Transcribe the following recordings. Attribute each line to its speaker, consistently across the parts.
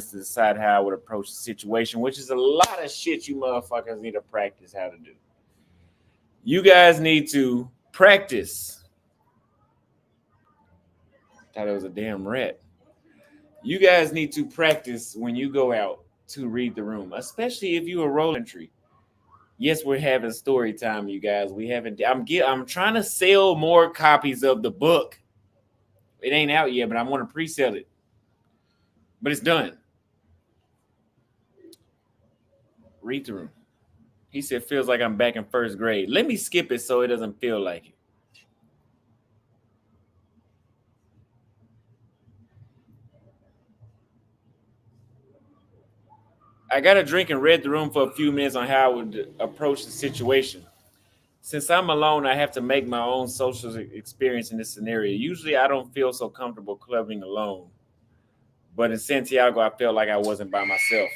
Speaker 1: to decide how I would approach the situation, which is a lot of shit you motherfuckers need to practice how to do. You guys need to practice. Thought it was a damn rat. You guys need to practice when you go out to read the room, especially if you're a role entry. Yes, we're having story time, you guys. I'm trying to sell more copies of the book. It ain't out yet, but I want to pre-sell it. But it's done. Read the room. He said, feels like I'm back in first grade. Let me skip it so it doesn't feel like it. I got a drink and read the room for a few minutes on how I would approach the situation. Since I'm alone, I have to make my own social experience in this scenario. Usually I don't feel so comfortable clubbing alone. But in Santiago, I felt like I wasn't by myself.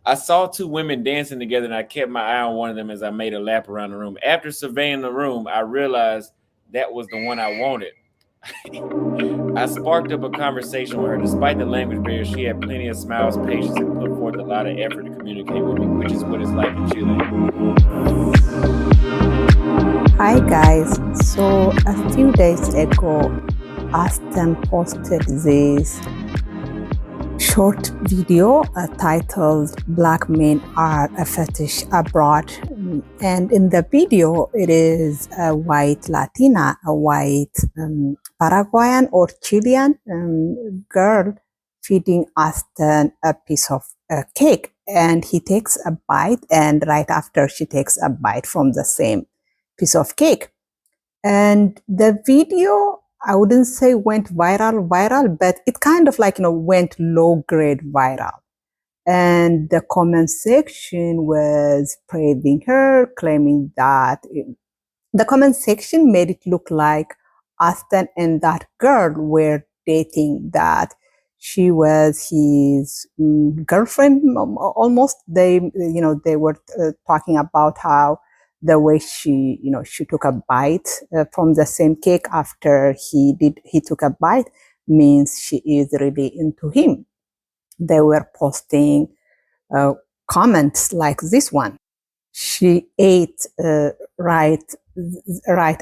Speaker 1: I saw two women dancing together and I kept my eye on one of them as I made a lap around the room. After surveying the room, I realized that was the one I wanted. I sparked up a conversation with her. Despite the language barrier, she had plenty of smiles, patience, and put forth a lot of effort to communicate with me, which is what it's like in Chile.
Speaker 2: Hi guys, so a few days ago, Aston posted this short video titled Black Men Are a Fetish Abroad. And in the video, it is a white Latina, a white Paraguayan or Chilean girl feeding Aston a piece of cake. And he takes a bite, and right after she takes a bite from the same piece of cake. And the video, I wouldn't say went viral, but it kind of like, went low grade viral. And the comment section was praising her, claiming that the comment section made it look like Aston and that girl were dating, that she was his girlfriend almost. They were talking about how the way she took a bite from the same cake after he took a bite means she is really into him. They were posting comments like this one. She ate right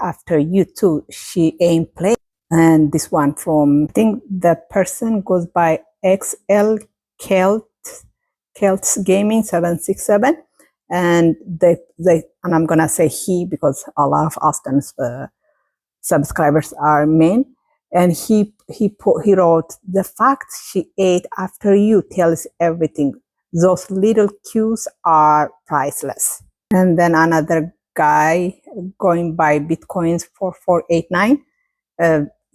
Speaker 2: after you too. She ain't playing. And this one from, I think the person goes by XL Kelts Gaming 767. And they and I'm gonna say he because a lot of Austin's subscribers are men. And he wrote, the fact she ate after you tells everything. Those little cues are priceless. And then another guy going by Bitcoins 4489,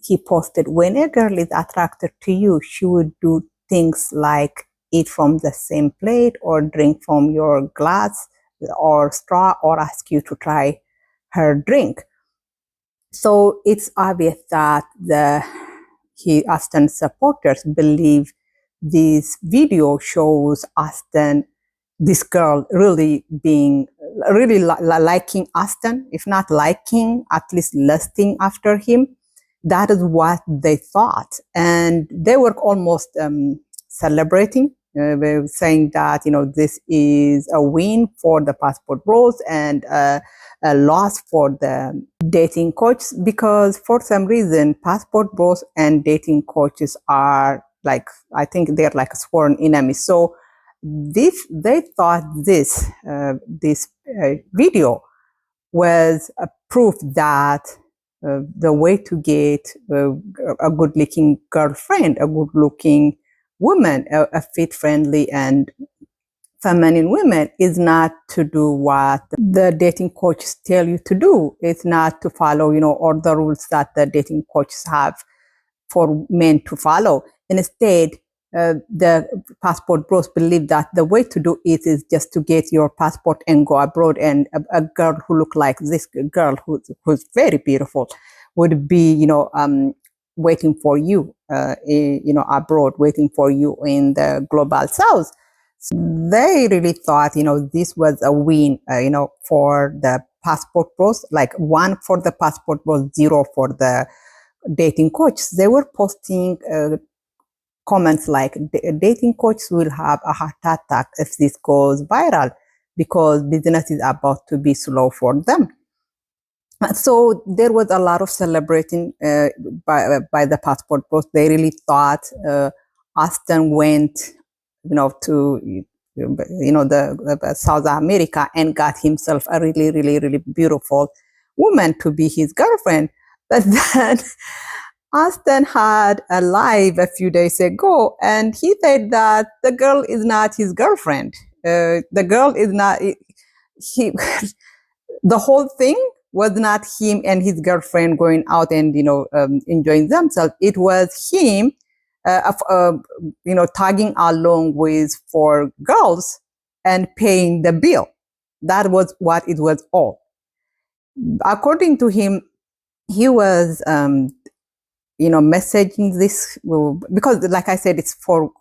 Speaker 2: he posted, when a girl is attracted to you, she would do things like eat from the same plate or drink from your glass or straw or ask you to try her drink. So it's obvious that Aston supporters believe this video shows Aston, this girl really liking Aston, if not liking, at least lusting after him. That is what they thought. And they were almost celebrating, saying that, this is a win for the passport bros and a loss for the dating coaches, because for some reason, passport bros and dating coaches are like, I think they're like sworn enemies. So they thought this video was a proof that the way to get a good-looking girlfriend, a good-looking woman, a fit-friendly and feminine woman, is not to do what the dating coaches tell you to do. It's not to follow, all the rules that the dating coaches have for men to follow. Instead, the passport bros believe that the way to do it is just to get your passport and go abroad. And a girl who look like this girl, who's very beautiful, would be, waiting for you, abroad, waiting for you in the global south. So they really thought, this was a win, for the passport bros, like 1 for the passport bros, 0 for the dating coaches. They were posting comments like dating coaches will have a heart attack if this goes viral because business is about to be slow for them. So there was a lot of celebrating by the passport bros. They really thought Austin went, to the South America and got himself a really, really, really beautiful woman to be his girlfriend. But then Austin had a live a few days ago, and he said that the girl is not his girlfriend. The girl is not he. The whole thing was not him and his girlfriend going out and enjoying themselves. It was him, tagging along with 4 girls and paying the bill. That was what it was all. According to him, he was messaging this because, like I said, it's for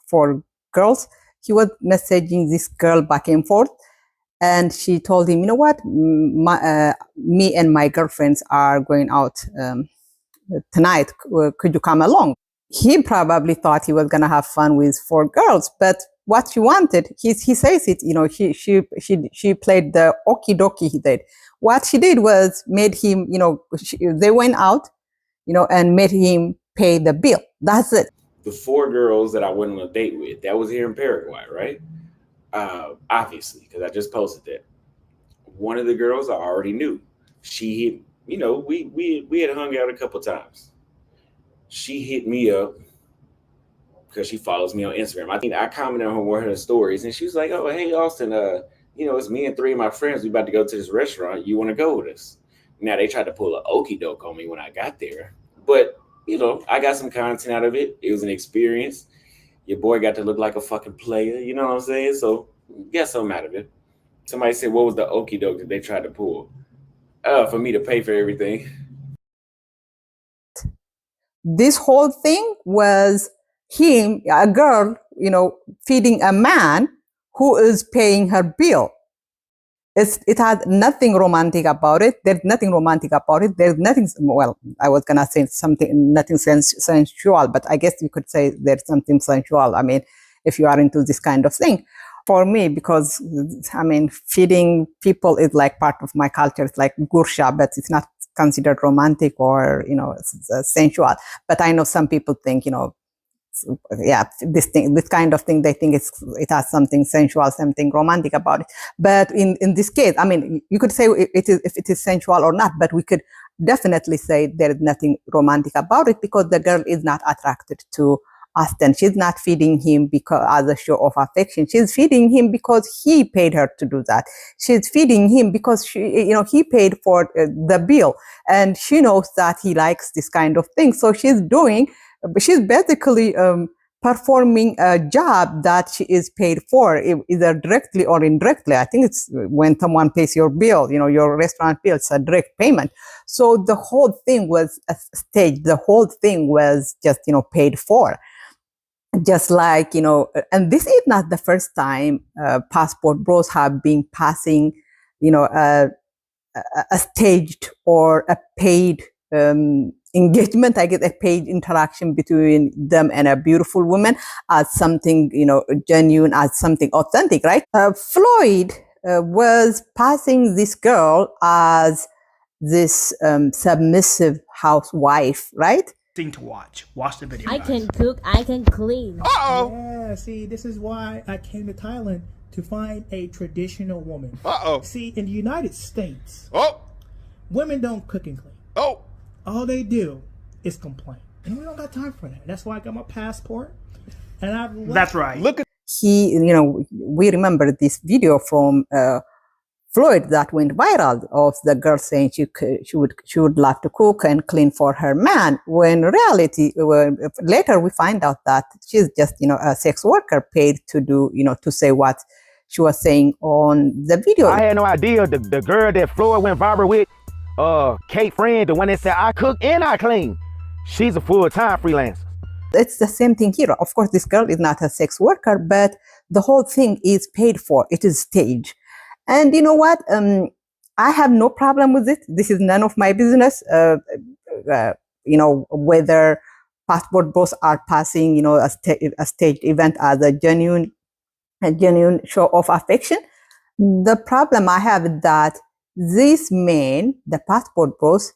Speaker 2: girls. He was messaging this girl back and forth, and she told him, you know what, me and my girlfriends are going out tonight. Could you come along? He probably thought he was gonna have fun with 4 girls, but what she wanted, he says it, she played the okie dokie. He did. What she did was made him, they went out, and made him pay the bill. That's it.
Speaker 1: The 4 girls that I went on a date with, that was here in Paraguay, right? Obviously, because I just posted that. One of the girls I already knew. She hit, we had hung out a couple times. She hit me up because she follows me on Instagram. I think I commented on one of her stories, and she was like, "Oh, hey, Austin, it's me and 3 of my friends. We about to go to this restaurant. You want to go with us?" Now they tried to pull an okie doke on me when I got there, but I got some content out of it. It was an experience. Your boy got to look like a fucking player. You know what I'm saying? So get something out of it. Somebody said, "What was the okie doke that they tried to pull?" For me to pay for everything.
Speaker 2: This whole thing was him, a girl, feeding a man who is paying her bill. It had nothing romantic about it. There's nothing romantic about it. There's nothing, well, I was going to say something, nothing sensual, but I guess you could say there's something sensual. I mean, if you are into this kind of thing. For me, because, feeding people is like part of my culture. It's like gursha, but it's not considered romantic or, sensual. But I know some people think, this kind of thing, they think it has something sensual, something romantic about it. But in this case, you could say if it is sensual or not, but we could definitely say there is nothing romantic about it because the girl is not attracted to Austin. She's not feeding him because as a show of affection. She's feeding him because he paid her to do that. She's feeding him because he paid for the bill, and she knows that he likes this kind of thing. So she's basically performing a job that she is paid for, either directly or indirectly. I think it's when someone pays your bill, your restaurant bill, it's a direct payment. So the whole thing was a stage. The whole thing was just, paid for. Just like, and this is not the first time passport bros have been passing, a staged or a paid engagement, I guess, a paid interaction between them and a beautiful woman as something, genuine, as something authentic, right? Floyd was passing this girl as this submissive housewife, right?
Speaker 3: Thing to watch. Watch the video.
Speaker 4: I can cook, I can clean.
Speaker 3: Uh-oh. Yeah, see, this is why I came to Thailand to find a traditional woman. Uh-oh. See, in the United States, women don't cook and clean. All they do is complain. And we don't got time for that. That's why I got my passport. And That's right.
Speaker 2: Look at we remember this video from Floyd that went viral of the girl saying she would love to cook and clean for her man. When in reality, later we find out that she's just a sex worker paid to do to say what she was saying on the video.
Speaker 5: I had no idea the girl that Floyd went viral with, Kate Friend, the one that said I cook and I clean. She's a full-time freelancer.
Speaker 2: It's the same thing here. Of course, this girl is not a sex worker, but the whole thing is paid for. It is staged. And you know what? I have no problem with it. This is none of my business. Whether passport bros are passing, a staged event as a genuine show of affection. The problem I have is that these men, the passport bros,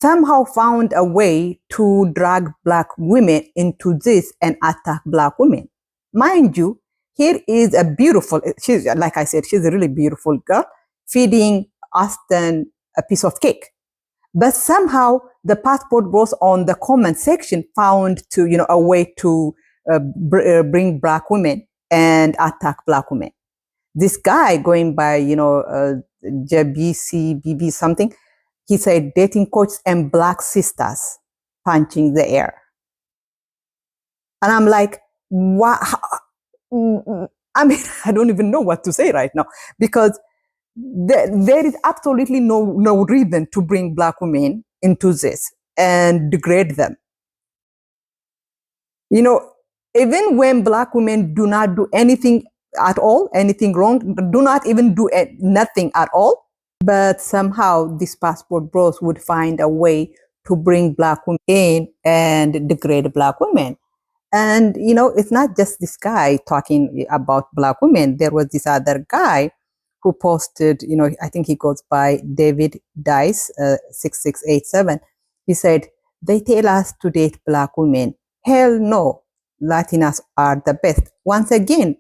Speaker 2: somehow found a way to drag black women into this and attack black women. Mind you, here is a beautiful, she's, like I said, she's a really beautiful girl feeding Austin a piece of cake. But somehow the passport bros on the comment section found a way to bring black women and attack black women. This guy going by, JBC, BB something, he said dating coach and black sisters punching the air. And I'm like, what? I mean, I don't even know what to say right now, because there is absolutely no reason to bring black women into this and degrade them. Even when black women do not do anything at all, anything wrong, do not even do nothing at all, but somehow these passport bros would find a way to bring black women in and degrade black women. And, it's not just this guy talking about black women. There was this other guy who posted, I think he goes by David Dice, 6687. He said, they tell us to date black women. Hell no, Latinas are the best. Once again,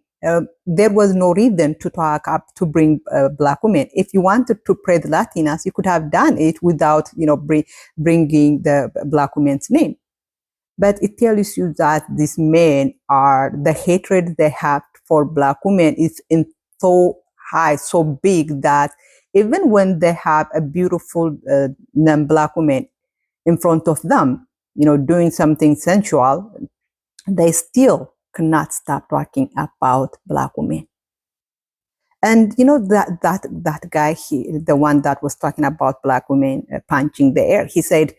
Speaker 2: there was no reason to talk up to bring black women. If you wanted to praise Latinas, you could have done it without, bringing the black women's name. But it tells you that these men the hatred they have for black women is so high, so big, that even when they have a beautiful non-black woman in front of them, doing something sensual, they still cannot stop talking about black women. And that guy, the one that was talking about black women punching the air, he said,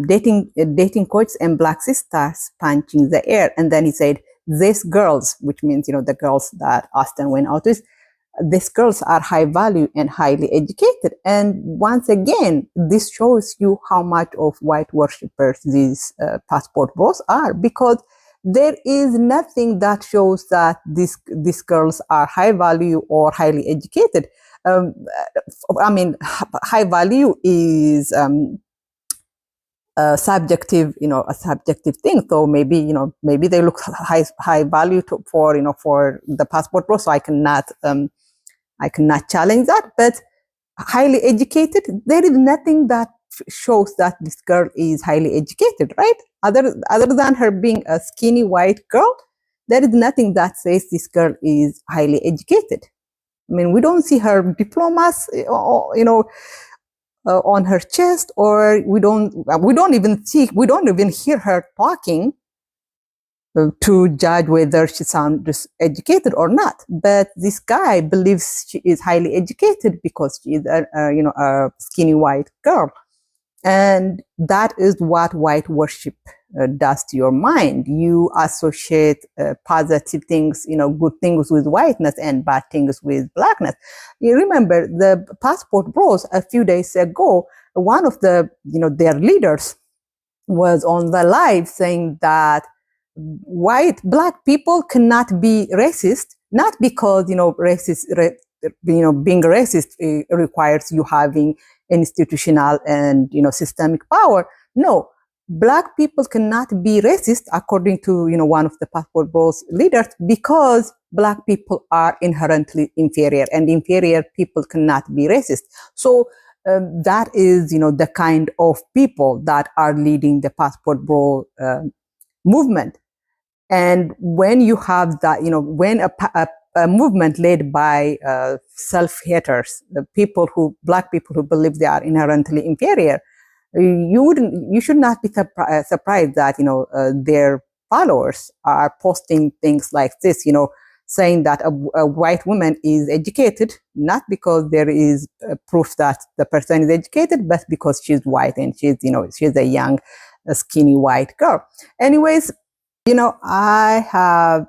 Speaker 2: dating coaches and black sisters punching the air. And then he said, these girls, which means, the girls that Austin went out with, these girls are high value and highly educated. And once again, this shows you how much of white worshippers these passport bros are, because there is nothing that shows that these girls are high value or highly educated. I mean, high value is subjective, a subjective thing. So maybe, maybe they look high value for the passport bro. So I cannot challenge that. But highly educated, there is nothing that shows that this girl is highly educated, right? Other than her being a skinny white girl, there is nothing that says this girl is highly educated. I mean, we don't see her diplomas, on her chest, or we don't even hear her talking to judge whether she sounds educated or not. But this guy believes she is highly educated because she is a skinny white girl. And that is what white worship does to your mind. You associate positive things, good things with whiteness and bad things with blackness. You remember the passport bros a few days ago, one of their leaders was on the live saying that black people cannot be racist, not because, being racist requires you having institutional and, systemic power. No, black people cannot be racist, according to, one of the passport bros leaders, because black people are inherently inferior, and inferior people cannot be racist. So that is, the kind of people that are leading the passport bro movement. And when you have that, when a movement led by self-haters, black people who believe they are inherently inferior, you should not be surprised that, their followers are posting things like this, saying that a white woman is educated, not because there is proof that the person is educated, but because she's white and she's a young, skinny white girl. Anyways, I have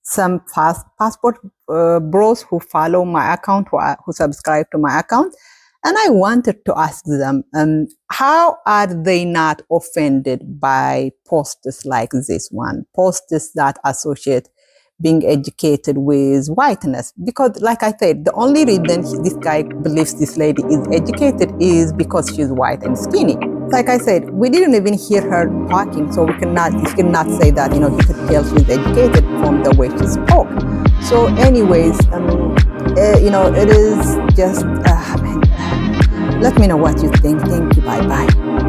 Speaker 2: some passport bros who follow my account, who subscribe to my account. And I wanted to ask them, how are they not offended by posters like this one, posters that associate being educated with whiteness? Because like I said, the only reason this guy believes this lady is educated is because she's white and skinny. Like I said, we didn't even hear her talking, so he cannot say that, he could tell she's educated from the way she spoke. So anyways, it is just, let me know what you think. Thank you. Bye-bye.